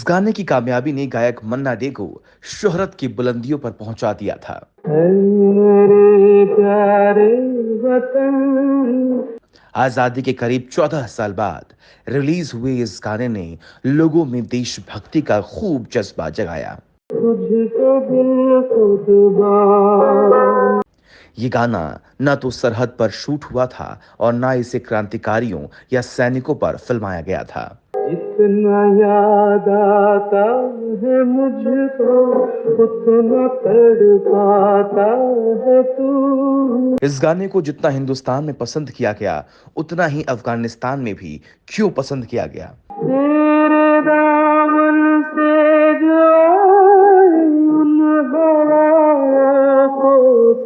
गाने की कामयाबी ने गायक मन्ना डे को शोहरत की बुलंदियों पर पहुंचा दिया था। ऐ मेरे प्यारे वतन, आजादी के करीब 14 साल बाद रिलीज हुए इस गाने ने लोगों में देशभक्ति का खूब जज्बा जगाया। तुझको दिल कुर्बान। ये गाना न तो सरहद पर शूट हुआ था और न इसे क्रांतिकारियों या सैनिकों पर फिल्माया गया था। जितना याद आता है मुझको, उतना तड़पाता है तू। इस गाने को जितना हिंदुस्तान में पसंद किया गया, उतना ही अफगानिस्तान में भी क्यों पसंद किया गया। तेरे दामन से जो आए, उन हवाओं को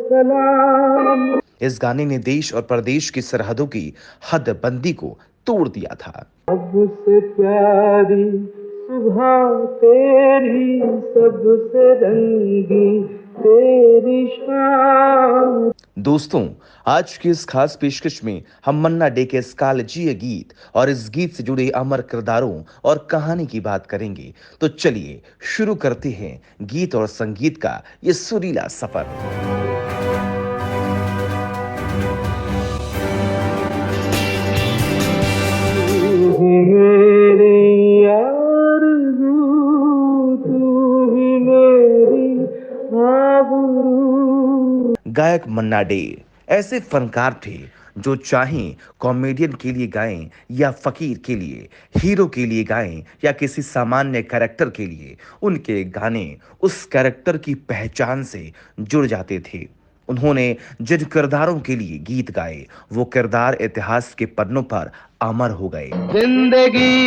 सलाम। इस गाने ने देश और प्रदेश की सरहदों की हदबंदी को तोड़ दिया था। सबसे प्यारी सुबह तेरी, सबसे रंगी तेरी शाम। दोस्तों, आज की इस खास पेशकश में हम मन्ना डे के इस कालजीय गीत और इस गीत से जुड़े अमर किरदारों और कहानी की बात करेंगे। तो चलिए शुरू करते हैं गीत और संगीत का ये सुरीला सफर। तू ही मेरी आरज़ू, तू ही मेरी आबरू। गायक मन्ना डे ऐसे फनकार थे जो चाहें कॉमेडियन के लिए गाएं या फकीर के लिए, हीरो के लिए गाएं या किसी सामान्य कैरेक्टर के लिए, उनके गाने उस कैरेक्टर की पहचान से जुड़ जाते थे। उन्होंने जिन किरदारों के लिए गीत गाए, वो किरदार इतिहास के पन्नों पर अमर हो गए। जिंदगी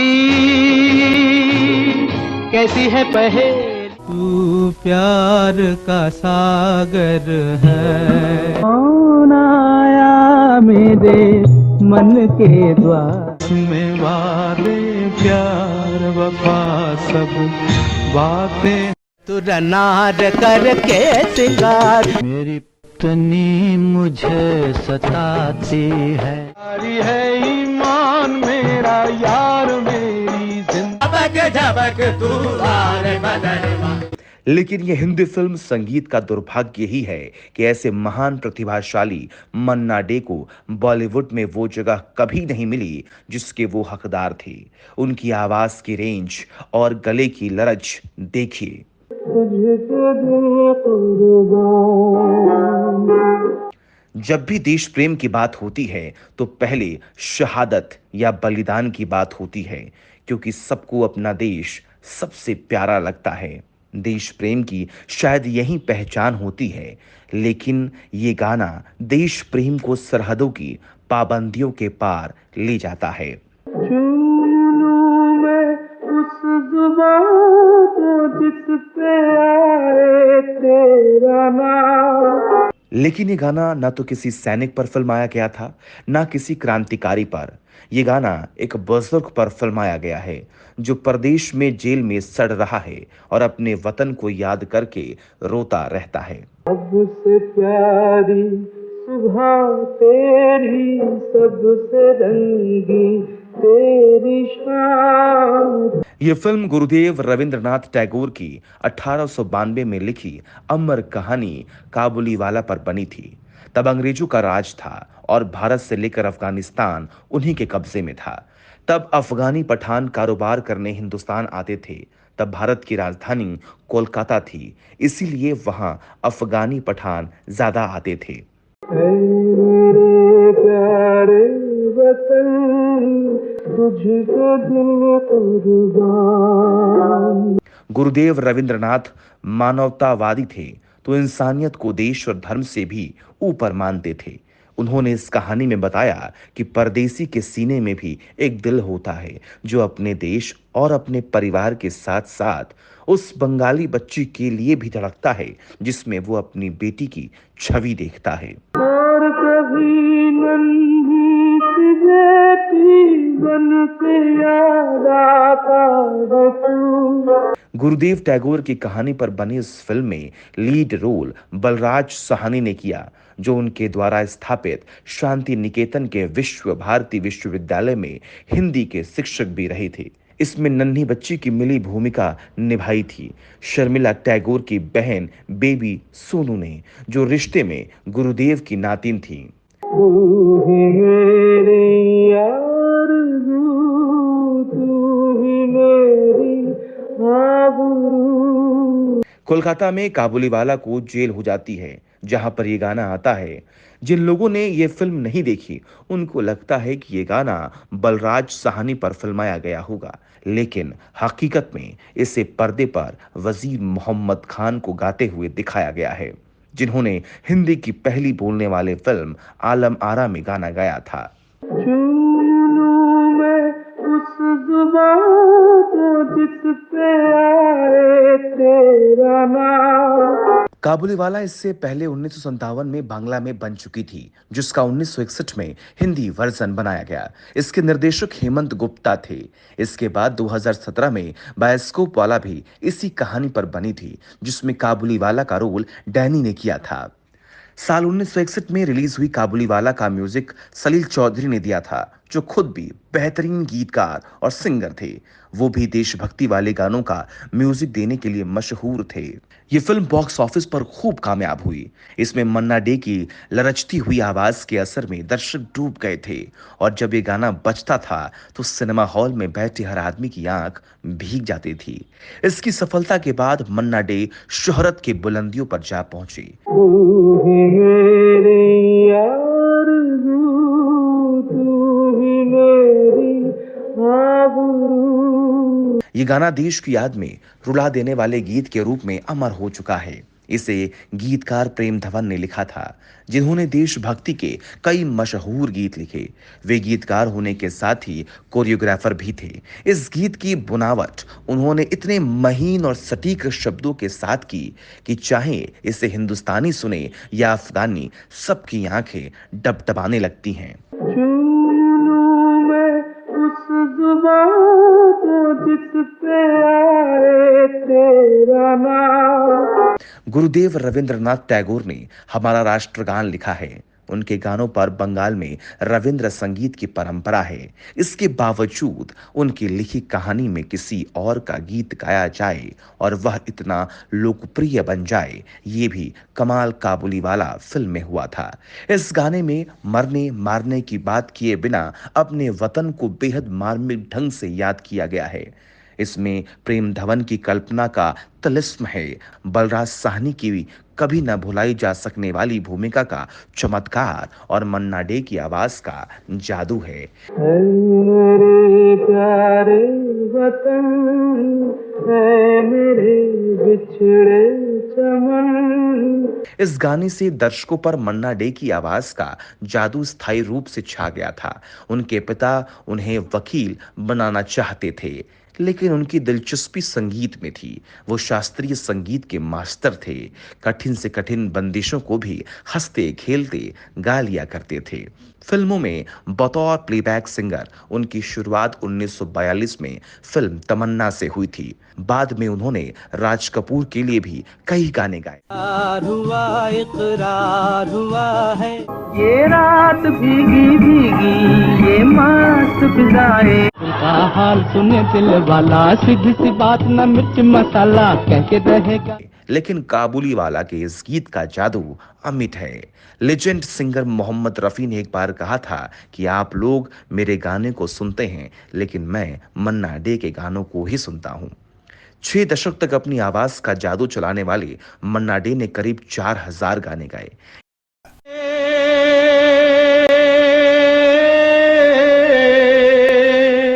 कैसी है पहेली, तू प्यार का सागर है। कौन आया मेरे मन के द्वार में, वादे प्यार वफा सब बातें तू नार करके सिंगार। मेरी तनी मुझे सताती है, यारी है ईमान मेरा यार, मेरी जिंदगी झपक तू आरे बदलवा। लेकिन यह हिंदी फिल्म संगीत का दुर्भाग्य ही है कि ऐसे महान प्रतिभाशाली मन्ना डे को बॉलीवुड में वो जगह कभी नहीं मिली जिसके वो हकदार थे। उनकी आवाज की रेंज और गले की लरज देखिए। तुझको दिल कुर्बान। जब भी देश प्रेम की बात होती है तो पहले शहादत या बलिदान की बात होती है, क्योंकि सबको अपना देश सबसे प्यारा लगता है। देश प्रेम की शायद यही पहचान होती है। लेकिन ये गाना देश प्रेम को सरहदों की पाबंदियों के पार ले जाता है। छू लूं मैं उस जुबां को जिस पे आए तेरा नाम। लेकिन ये गाना ना तो किसी सैनिक पर फिल्माया गया था, ना किसी क्रांतिकारी पर। ये गाना एक बुजुर्ग पर फिल्माया गया है जो प्रदेश में जेल में सड़ रहा है और अपने वतन को याद करके रोता रहता है। सबसे प्यारी सुबह तेरी, सबसे रंगी तेरी शाम। यह फिल्म गुरुदेव रविंद्रनाथ टैगोर की 1892 में लिखी अमर कहानी काबुलीवाला पर बनी थी। तब अंग्रेजों का राज था और भारत से लेकर अफगानिस्तान उन्हीं के कब्जे में था। तब अफगानी पठान कारोबार करने हिंदुस्तान आते थे। तब भारत की राजधानी कोलकाता थी, इसीलिए वहां अफगानी पठान ज्यादा आते थे। ऐ मेरे प्यारे वतन, तुझको दिल कुर्बान। गुरुदेव रविंद्रनाथ मानवतावादी थे, तो इंसानियत को देश और धर्म से भी ऊपर मानते थे। उन्होंने इस कहानी में बताया कि परदेसी के सीने में भी एक दिल होता है जो अपने देश और अपने परिवार के साथ साथ उस बंगाली बच्ची के लिए भी धड़कता है जिसमें वो अपनी बेटी की छवि देखता है। और कभी नन्ही सी बेटी बन के याद आता है तू। गुरुदेव टैगोर की कहानी पर बनी इस फिल्म में लीड रोल बलराज साहनी ने किया, जो उनके द्वारा स्थापित शांति निकेतन के विश्व भारती विश्वविद्यालय में हिंदी के शिक्षक भी रहे थे। इसमें नन्ही बच्ची की मिली भूमिका निभाई थी शर्मिला टैगोर की बहन बेबी सोनू ने, जो रिश्ते में गुरुदेव की नातिन थी। तू ही मेरी आरज़ू, तू ही मेरी आबरू। कोलकाता में काबुलीवाला को जेल हो जाती है, जहां पर ये गाना आता है। जिन लोगों ने ये फिल्म नहीं देखी, उनको लगता है कि ये गाना बलराज साहनी पर फिल्माया गया होगा, लेकिन हकीकत में इसे पर्दे पर वजीर मोहम्मद खान को गाते हुए दिखाया गया है, जिन्होंने हिंदी की पहली बोलने वाले फिल्म आलम आरा में गाना गाया था। चूम लूं मैं उस जुबां को जिस पे आए तेरा नाम। काबुलीवाला इससे पहले 1957 में बांग्ला में बन चुकी थी, जिसका 1961 में हिंदी वर्जन बनाया गया। इसके निर्देशक हेमंत गुप्ता थे। इसके बाद 2017 में बायोस्कोप वाला भी इसी कहानी पर बनी थी, जिसमें काबुलीवाला का रोल डैनी ने किया था। साल 1961 में रिलीज हुई काबुलीवाला का म्यूजिक सलील चौधरी ने दिया था, जो खुद भी बेहतरीन गीतकार और सिंगर थे। वो भी देशभक्ति वाले गानों का म्यूजिक देने के लिए मशहूर थे। ये फिल्म बॉक्स ऑफिस पर खूब कामयाब हुई। इसमें मन्ना डे की लरचती हुई आवाज के असर में दर्शक डूब गए थे, और जब ये गाना बजता था तो सिनेमा हॉल में बैठे हर आदमी की आंख भीग जाती थी। इसकी सफलता के बाद मन्ना डे शोहरत के बुलंदियों पर जा पहुंचे। तू ही मेरी आरज़ू, तू ही मेरी आबरू। ये गाना देश की याद में रुला देने वाले गीत के रूप में अमर हो चुका है। इसे गीतकार प्रेम धवन ने लिखा था, जिन्होंने देशभक्ति के कई मशहूर गीत लिखे। वे गीतकार होने के साथ ही कोरियोग्राफर भी थे। इस गीत की बुनावट उन्होंने इतने महीन और सटीक शब्दों के साथ की कि चाहे इसे हिंदुस्तानी सुने या अफगानी, सबकी आंखें डबडबाने लगती हैं। चूम लूं मैं उस जुबां को जिस पे आए तेरा नाम। गुरुदेव रविंद्रनाथ टैगोर ने हमारा राष्ट्रगान लिखा है। उनके गानों पर बंगाल में रविंद्र संगीत की परंपरा है। इसके बावजूद उनकी लिखी कहानी में किसी और का गीत गाया जाए और वह इतना लोकप्रिय बन जाए, ये भी कमाल काबुलीवाला फिल्म में हुआ था। इस गाने में मरने मारने की बात किए बिना अपने वतन को बेहद मार्मिक ढंग से याद किया गया है। इसमें प्रेम धवन की कल्पना का तिलिस्म है। बलराज साहनी की कभी न भुलाई जा सकने वाली भूमिका का चमत्कार और मन्ना डे की आवाज का जादू है। ऐ मेरे प्यारे वतन, ऐ मेरे बिछड़े चमन। इस गाने से दर्शकों पर मन्ना डे की आवाज का जादू स्थायी रूप से छा गया था। उनके पिता उन्हें वकील बनाना चाहते थे, लेकिन उनकी दिलचस्पी संगीत में थी। वो शास्त्रीय संगीत के मास्टर थे। कठिन से कठिन बंदिशों को भी हंसते खेलते गा लिया करते थे। फिल्मों में बतौर प्लेबैक सिंगर उनकी शुरुआत 1942 में फिल्म तमन्ना से हुई थी। बाद में उन्होंने राज कपूर के लिए भी कई गाने गाए। इकरार हुआ है, ये रात भीगी भीगी, ये मस्त फिजाएं। का हाल सुने दिल वाला, सीधी सी बात न मिर्च मसाला, कैसे रहेगा। लेकिन काबुलीवाला के इस गीत का जादू अमिट है। लेजेंड सिंगर मोहम्मद रफी ने एक बार कहा था कि आप लोग मेरे गाने को सुनते हैं, लेकिन मैं मन्ना डे के गानों को ही सुनता हूं। 6 दशक तक अपनी आवाज का जादू चलाने वाले मन्ना डे ने करीब 4000 गाने गाए।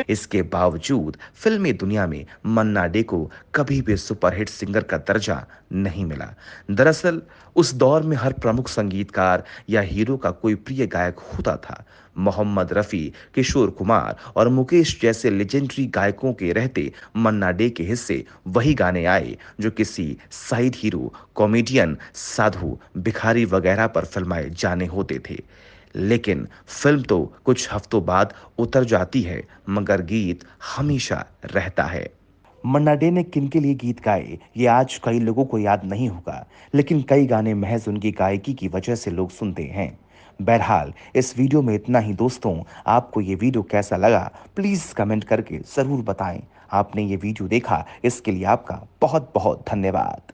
इसके बावजूद फिल्मी दुनिया में मन्ना डे को कभी भी सुपरहिट सिंगर का दर्जा नहीं मिला। दरअसल उस दौर में हर प्रमुख संगीतकार या हीरो का कोई प्रिय गायक होता था। मोहम्मद रफी, किशोर कुमार और मुकेश जैसे लेजेंडरी गायकों के रहते मन्ना डे के हिस्से वही गाने आए जो किसी साइड हीरो, कॉमेडियन, साधु, भिखारी वगैरह पर फिल्माए जाने होते थे। लेकिन फिल्म तो कुछ हफ्तों बाद उतर जाती है, मगर गीत हमेशा रहता है। मन्ना डे ने किन के लिए गीत गाए, ये आज कई लोगों को याद नहीं होगा, लेकिन कई गाने महज उनकी गायकी की वजह से लोग सुनते हैं। बहरहाल इस वीडियो में इतना ही दोस्तों। आपको ये वीडियो कैसा लगा प्लीज कमेंट करके जरूर बताएं। आपने ये वीडियो देखा, इसके लिए आपका बहुत बहुत धन्यवाद।